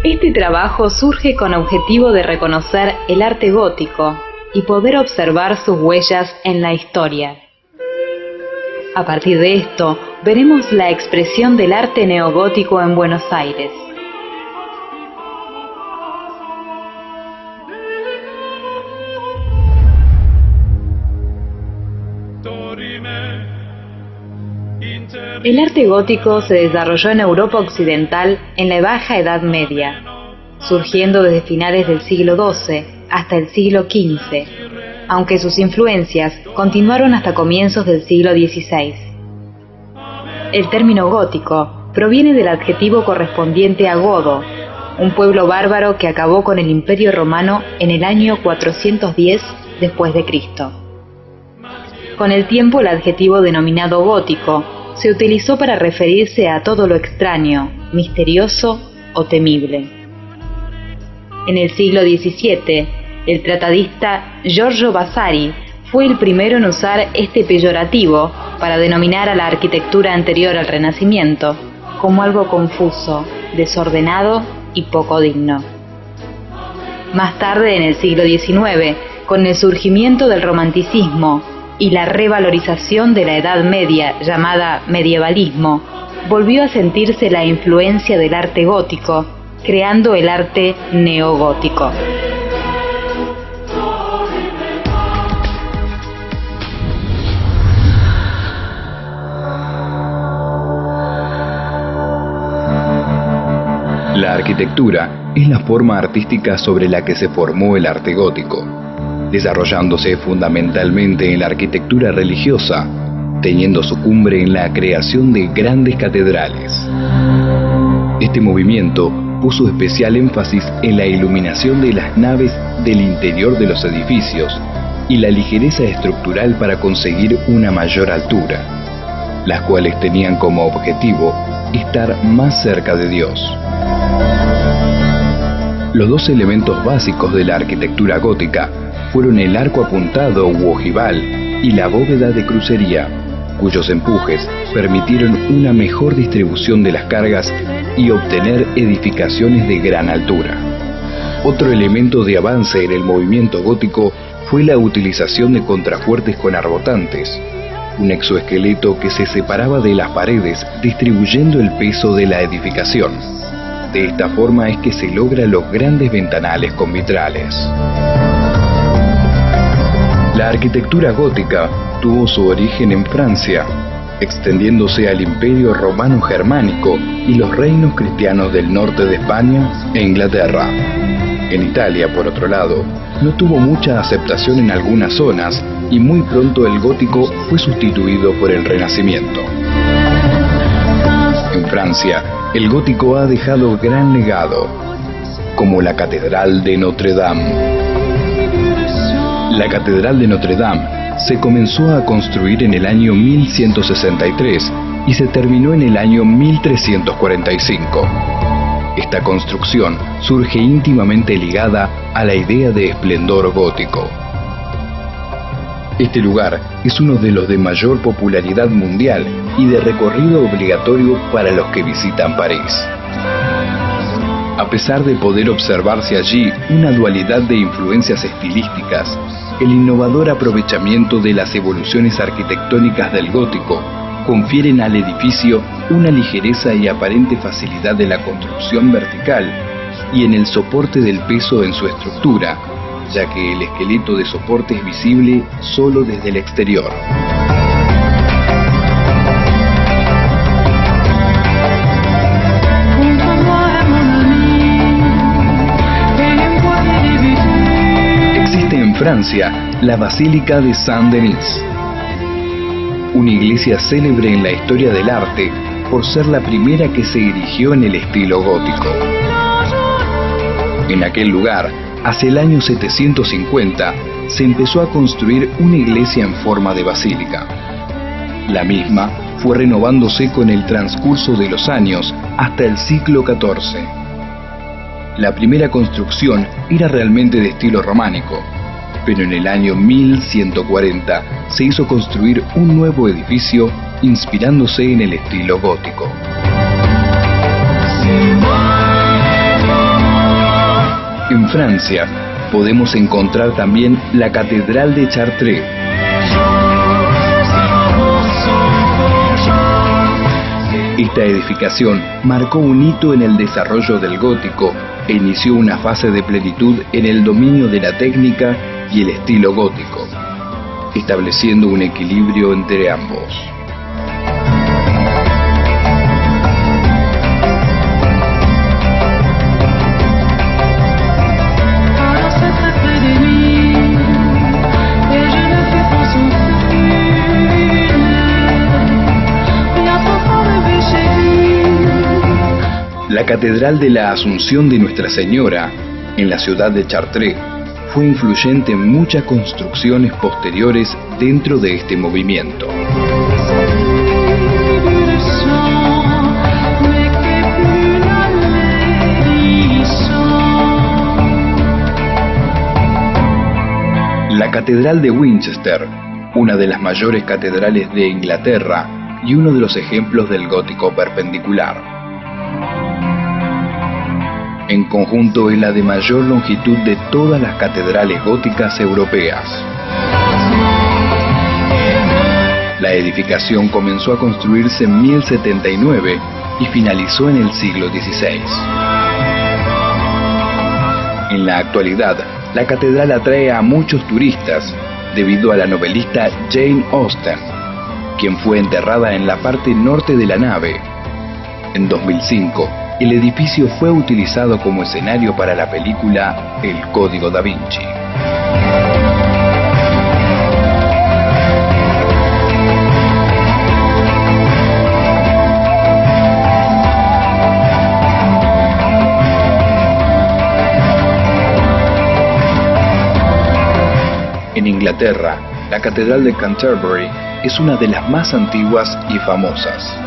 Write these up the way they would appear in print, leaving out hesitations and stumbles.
Este trabajo surge con objetivo de reconocer el arte gótico y poder observar sus huellas en la historia. A partir de esto, veremos la expresión del arte neogótico en Buenos Aires. El arte gótico se desarrolló en Europa occidental en la Baja Edad Media, surgiendo desde finales del siglo XII hasta el siglo XV, aunque sus influencias continuaron hasta comienzos del siglo XVI. El término gótico proviene del adjetivo correspondiente a godo, un pueblo bárbaro que acabó con el Imperio Romano en el año 410 después de Cristo. Con el tiempo, el adjetivo denominado gótico se utilizó para referirse a todo lo extraño, misterioso o temible. En el siglo XVII, el tratadista Giorgio Vasari fue el primero en usar este peyorativo para denominar a la arquitectura anterior al Renacimiento como algo confuso, desordenado y poco digno. Más tarde, en el siglo XIX, con el surgimiento del romanticismo y la revalorización de la Edad Media, llamada medievalismo, volvió a sentirse la influencia del arte gótico, creando el arte neogótico. La arquitectura es la forma artística sobre la que se formó el arte gótico, desarrollándose fundamentalmente en la arquitectura religiosa, teniendo su cumbre en la creación de grandes catedrales. Este movimiento puso especial énfasis en la iluminación de las naves del interior de los edificios y la ligereza estructural para conseguir una mayor altura, las cuales tenían como objetivo estar más cerca de Dios. Los dos elementos básicos de la arquitectura gótica fueron el arco apuntado u ojival y la bóveda de crucería, cuyos empujes permitieron una mejor distribución de las cargas y obtener edificaciones de gran altura. Otro elemento de avance en el movimiento gótico fue la utilización de contrafuertes con arbotantes, un exoesqueleto que se separaba de las paredes distribuyendo el peso de la edificación. De esta forma es que se logran los grandes ventanales con vitrales. La arquitectura gótica tuvo su origen en Francia, extendiéndose al Imperio Romano Germánico y los reinos cristianos del norte de España e Inglaterra. En Italia, por otro lado, no tuvo mucha aceptación en algunas zonas y muy pronto el gótico fue sustituido por el Renacimiento. En Francia, el gótico ha dejado gran legado, como la Catedral de Notre Dame. La Catedral de Notre Dame se comenzó a construir en el año 1163 y se terminó en el año 1345. Esta construcción surge íntimamente ligada a la idea de esplendor gótico. Este lugar es uno de los de mayor popularidad mundial y de recorrido obligatorio para los que visitan París. A pesar de poder observarse allí una dualidad de influencias estilísticas, el innovador aprovechamiento de las evoluciones arquitectónicas del gótico confieren al edificio una ligereza y aparente facilidad de la construcción vertical y en el soporte del peso en su estructura, ya que el esqueleto de soporte es visible solo desde el exterior. Existe en Francia la Basílica de Saint-Denis, una iglesia célebre en la historia del arte por ser la primera que se erigió en el estilo gótico. En aquel lugar, hacia el año 750, se empezó a construir una iglesia en forma de basílica. La misma fue renovándose con el transcurso de los años hasta el siglo XIV. La primera construcción era realmente de estilo románico, pero en el año 1140 se hizo construir un nuevo edificio inspirándose en el estilo gótico. Francia podemos encontrar también la Catedral de Chartres. Esta edificación marcó un hito en el desarrollo del gótico e inició una fase de plenitud en el dominio de la técnica y el estilo gótico, estableciendo un equilibrio entre ambos. La Catedral de la Asunción de Nuestra Señora, en la ciudad de Chartres, fue influyente en muchas construcciones posteriores dentro de este movimiento. La Catedral de Winchester, una de las mayores catedrales de Inglaterra y uno de los ejemplos del gótico perpendicular. En conjunto es la de mayor longitud de todas las catedrales góticas europeas. La edificación comenzó a construirse en 1079 y finalizó en el siglo XVI. En la actualidad, la catedral atrae a muchos turistas debido a la novelista Jane Austen, quien fue enterrada en la parte norte de la nave. En 2005, el edificio fue utilizado como escenario para la película El Código Da Vinci. En Inglaterra, la Catedral de Canterbury es una de las más antiguas y famosas.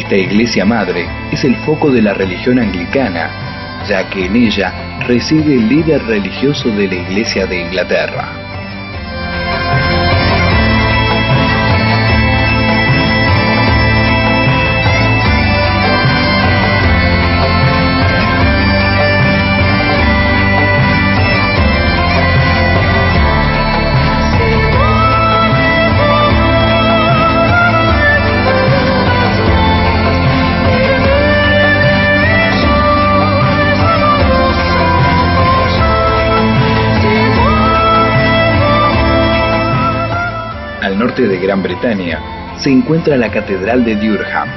Esta iglesia madre es el foco de la religión anglicana, ya que en ella reside el líder religioso de la Iglesia de Inglaterra. Al norte de Gran Bretaña se encuentra la Catedral de Durham.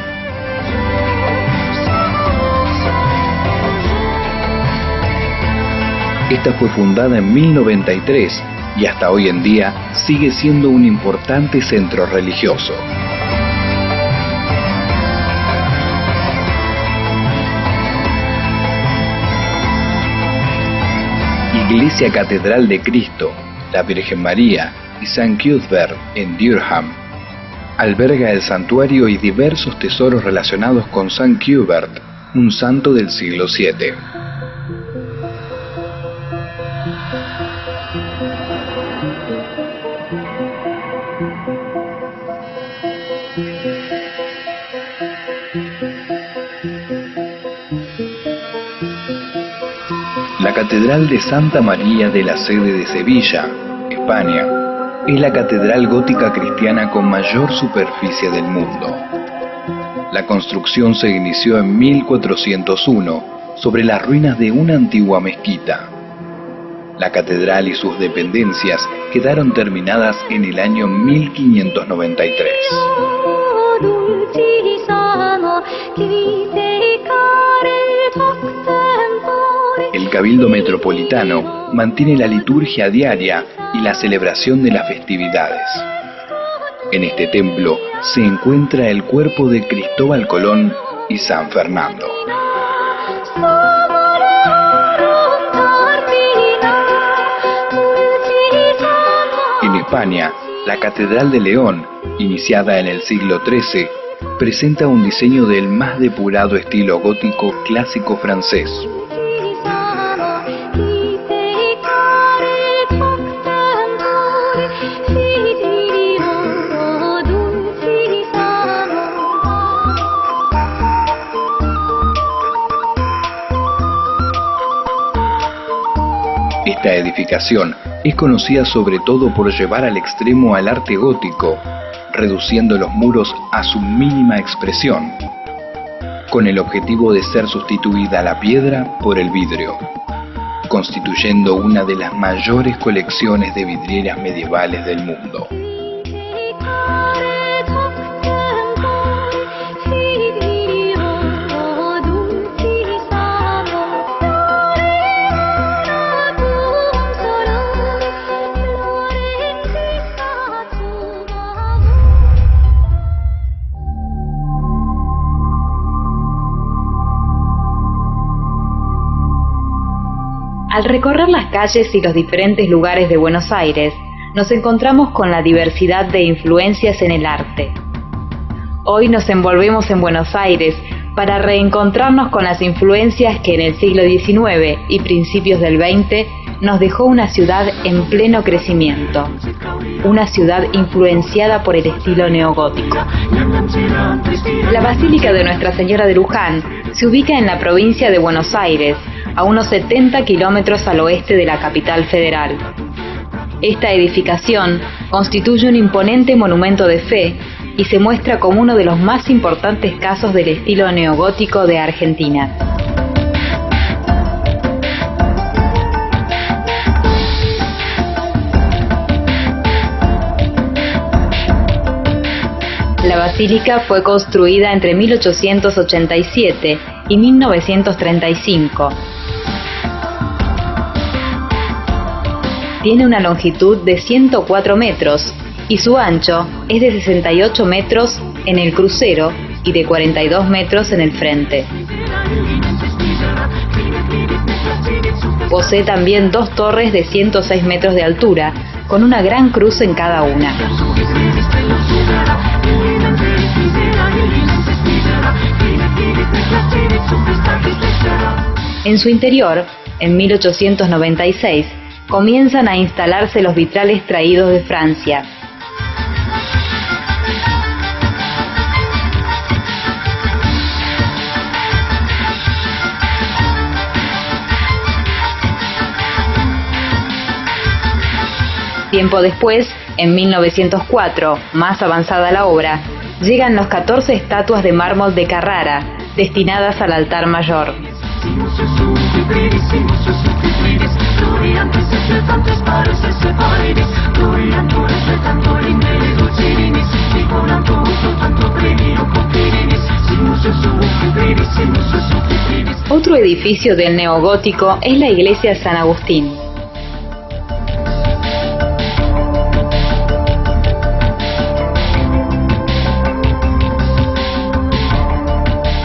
Esta fue fundada en 1093 y hasta hoy en día sigue siendo un importante centro religioso. Iglesia Catedral de Cristo, la Virgen María y San Cuthbert en Durham. Alberga el santuario y diversos tesoros relacionados con San Cuthbert, un santo del siglo VII. La Catedral de Santa María de la Sede de Sevilla, España, es la catedral gótica cristiana con mayor superficie del mundo. La construcción se inició en 1401 sobre las ruinas de una antigua mezquita. La catedral y sus dependencias quedaron terminadas en el año 1593. El Cabildo Metropolitano mantiene la liturgia diaria y la celebración de las festividades. En este templo se encuentra el cuerpo de Cristóbal Colón y San Fernando. En España, la Catedral de León, iniciada en el siglo XIII, presenta un diseño del más depurado estilo gótico clásico francés. Esta edificación es conocida sobre todo por llevar al extremo al arte gótico, reduciendo los muros a su mínima expresión, con el objetivo de ser sustituida la piedra por el vidrio, constituyendo una de las mayores colecciones de vidrieras medievales del mundo. Al recorrer las calles y los diferentes lugares de Buenos Aires, nos encontramos con la diversidad de influencias en el arte. Hoy nos envolvemos en Buenos Aires para reencontrarnos con las influencias que en el siglo XIX y principios del XX nos dejó una ciudad en pleno crecimiento, una ciudad influenciada por el estilo neogótico. La Basílica de Nuestra Señora de Luján se ubica en la provincia de Buenos Aires, a unos 70 kilómetros al oeste de la capital federal. Esta edificación constituye un imponente monumento de fe y se muestra como uno de los más importantes casos del estilo neogótico de Argentina. La basílica fue construida entre 1887 y 1935. Tiene una longitud de 104 metros y su ancho es de 68 metros en el crucero y de 42 metros en el frente. Posee también dos torres de 106 metros de altura, con una gran cruz en cada una. En su interior, en 1896, comienzan a instalarse los vitrales traídos de Francia. Tiempo después, en 1904, más avanzada la obra, llegan los 14 estatuas de mármol de Carrara, destinadas al altar mayor. Otro edificio del neogótico es la iglesia San Agustín.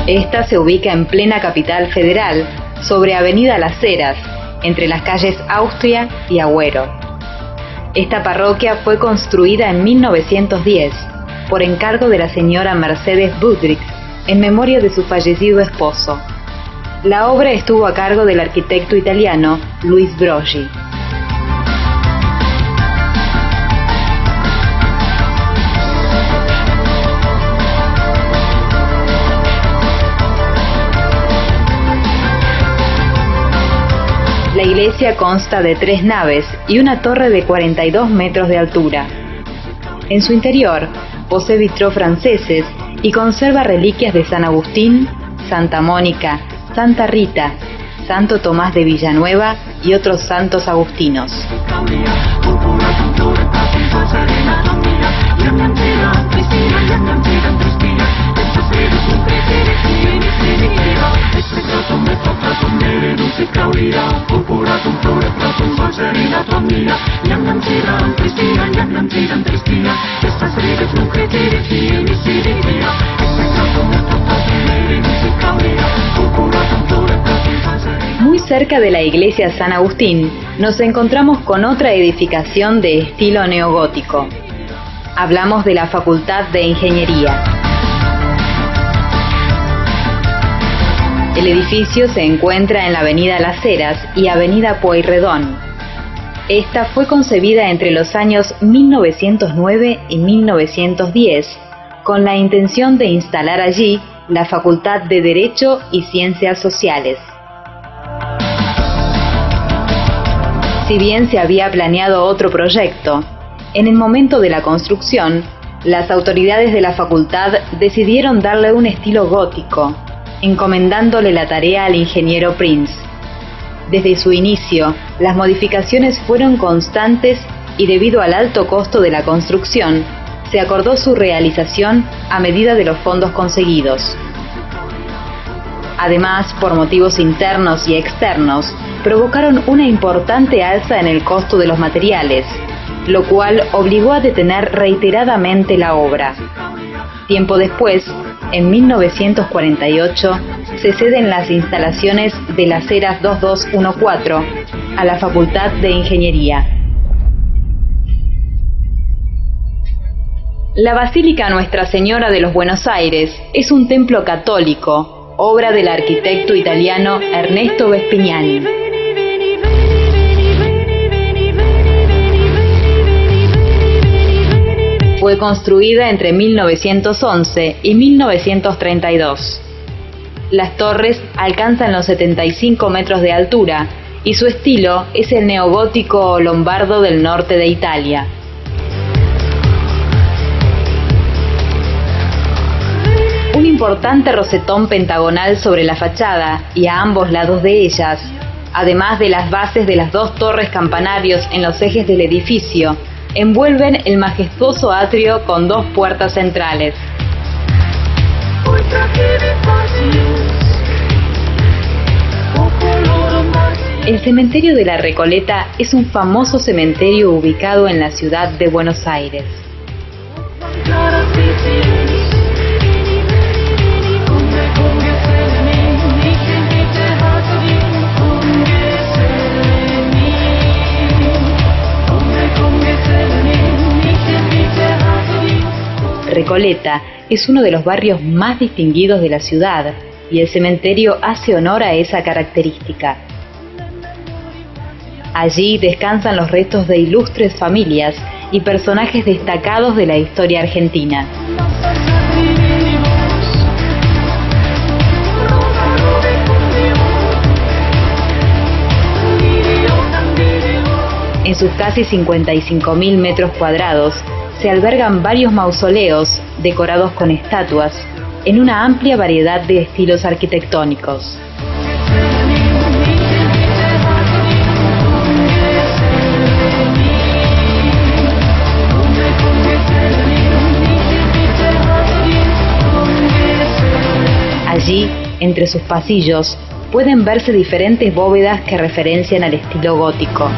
Esta se ubica en plena capital federal, sobre Avenida Las Heras, entre las calles Austria y Agüero. Esta parroquia fue construida en 1910 por encargo de la señora Mercedes Budrix en memoria de su fallecido esposo. La obra estuvo a cargo del arquitecto italiano Luis Broggi. La iglesia consta de 3 naves y una torre de 42 metros de altura. En su interior posee vitrós franceses y conserva reliquias de San Agustín, Santa Mónica, Santa Rita, Santo Tomás de Villanueva y otros santos agustinos. Muy cerca de la iglesia San Agustín nos encontramos con otra edificación de estilo neogótico. Hablamos de la Facultad de Ingeniería. El edificio se encuentra en la avenida Las Heras y avenida Pueyrredón. Esta fue concebida entre los años 1909 y 1910, con la intención de instalar allí la Facultad de Derecho y Ciencias Sociales. Si bien se había planeado otro proyecto, en el momento de la construcción, las autoridades de la facultad decidieron darle un estilo gótico, encomendándole la tarea al ingeniero Prince. Desde su inicio, las modificaciones fueron constantes y debido al alto costo de la construcción, se acordó su realización a medida de los fondos conseguidos. Además, por motivos internos y externos, provocaron una importante alza en el costo de los materiales, lo cual obligó a detener reiteradamente la obra. Tiempo después, en 1948, se ceden las instalaciones de Las Heras 2214 a la Facultad de Ingeniería. La Basílica Nuestra Señora de los Buenos Aires es un templo católico, obra del arquitecto italiano Ernesto Vespignani. Fue construida entre 1911 y 1932. Las torres alcanzan los 75 metros de altura y su estilo es el neogótico lombardo del norte de Italia. Un importante rosetón pentagonal sobre la fachada y a ambos lados de ellas, además de las bases de las dos torres campanarios en los ejes del edificio, envuelven el majestuoso atrio con dos puertas centrales. El cementerio de la Recoleta es un famoso cementerio ubicado en la ciudad de Buenos Aires. Recoleta es uno de los barrios más distinguidos de la ciudad y el cementerio hace honor a esa característica. Allí descansan los restos de ilustres familias y personajes destacados de la historia argentina. En sus casi 55.000 metros cuadrados, se albergan varios mausoleos decorados con estatuas en una amplia variedad de estilos arquitectónicos. Allí, entre sus pasillos, pueden verse diferentes bóvedas que referencian al estilo gótico.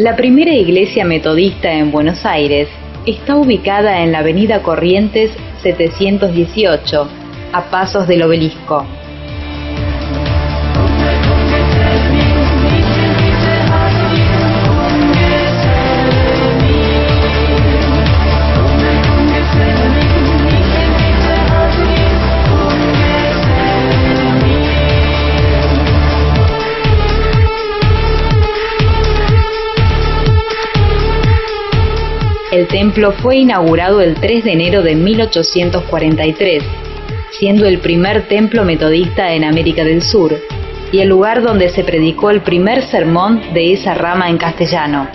La primera iglesia metodista en Buenos Aires está ubicada en la avenida Corrientes 718, a pasos del Obelisco. El templo fue inaugurado el 3 de enero de 1843, siendo el primer templo metodista en América del Sur y el lugar donde se predicó el primer sermón de esa rama en castellano.